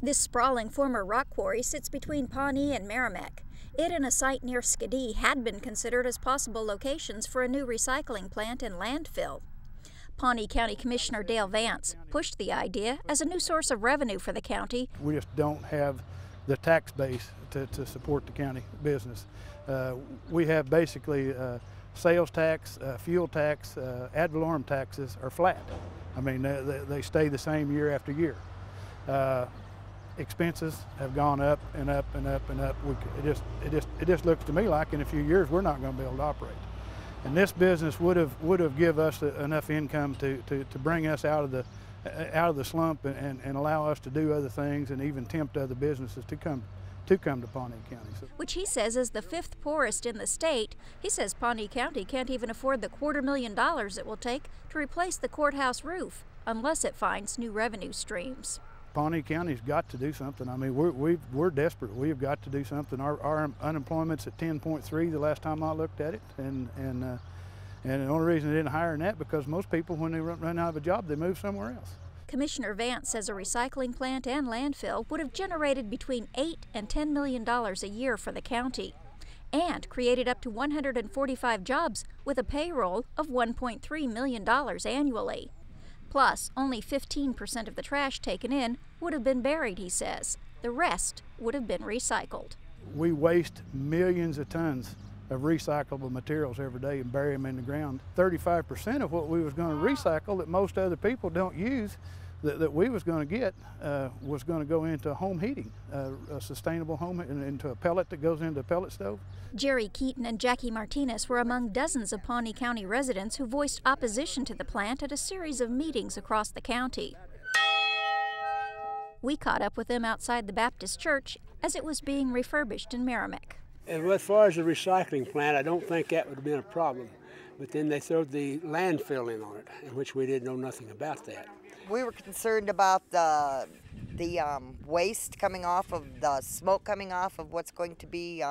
This sprawling former rock quarry sits between Pawnee and Merrimack. It and a site near Skidee had been considered as possible locations for a new recycling plant and landfill. Pawnee County Commissioner Dale Vance pushed the idea as a new source of revenue for the county. We just don't have the tax base to support the county business. We have basically sales tax, fuel tax, ad valorem taxes are flat. I mean, they stay the same year after year. Expenses have gone up and up and up and up. It just looks to me like in a few years we're not going to be able to operate. And this business would have give us enough income to bring us out of the slump and allow us to do other things and even tempt other businesses to come to Pawnee County. Which he says is the fifth poorest in the state. He says Pawnee County can't even afford the $250,000 it will take to replace the courthouse roof unless it finds new revenue streams. Pawnee County's got to do something. I mean, we're desperate. We've got to do something. Our unemployment's at 10.3 the last time I looked at it, and the only reason they didn't hire in that because most people, when they run out of a job, they move somewhere else. Commissioner Vance says a recycling plant and landfill would have generated between $8 and $10 million a year for the county, and created up to 145 jobs with a payroll of $1.3 million annually. Plus, only 15% of the trash taken in would have been buried, he says. The rest would have been recycled. We waste millions of tons of recyclable materials every day and bury them in the ground. 35% of what we was going to recycle that most other people don't use that we was going to get was going to go into home heating, a sustainable home, into a pellet that goes into a pellet stove. Jerry Keaton and Jackie Martinez were among dozens of Pawnee County residents who voiced opposition to the plant at a series of meetings across the county. We caught up with them outside the Baptist church as it was being refurbished in Merrimack. And as far as the recycling plant, I don't think that would have been a problem. But then they threw the landfill in on it, in which we didn't know nothing about that. We were concerned about the waste coming off of the smoke coming off of what's going to be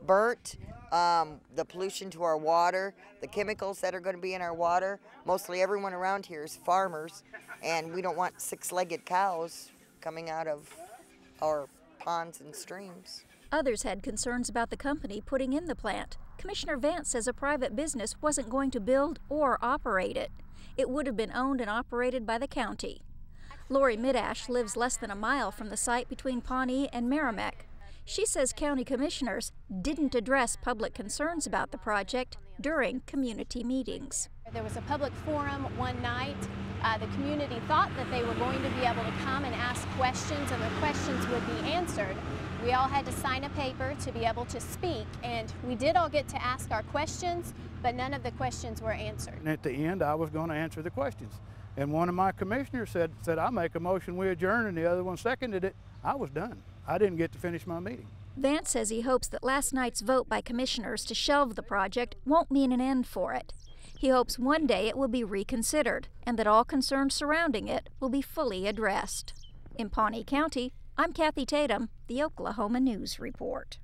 burnt, the pollution to our water, the chemicals that are going to be in our water. Mostly everyone around here is farmers, and we don't want six-legged cows coming out of our ponds and streams. Others had concerns about the company putting in the plant. Commissioner Vance says a private business wasn't going to build or operate it. It would have been owned and operated by the county. Lori Midash lives less than a mile from the site between Pawnee and Merrimack. She says county commissioners didn't address public concerns about the project during community meetings. There was a public forum one night. The community thought that they were going to be able to come and ask questions and the questions would be answered. We all had to sign a paper to be able to speak, and we did all get to ask our questions, but none of the questions were answered. And at the end, I was going to answer the questions. And one of my commissioners said I make a motion we adjourn, and the other one seconded it. I was done. I didn't get to finish my meeting. Vance says he hopes that last night's vote by commissioners to shelve the project won't mean an end for it. He hopes one day it will be reconsidered and that all concerns surrounding it will be fully addressed. In Pawnee County, I'm Kathy Tatum, the Oklahoma News Report.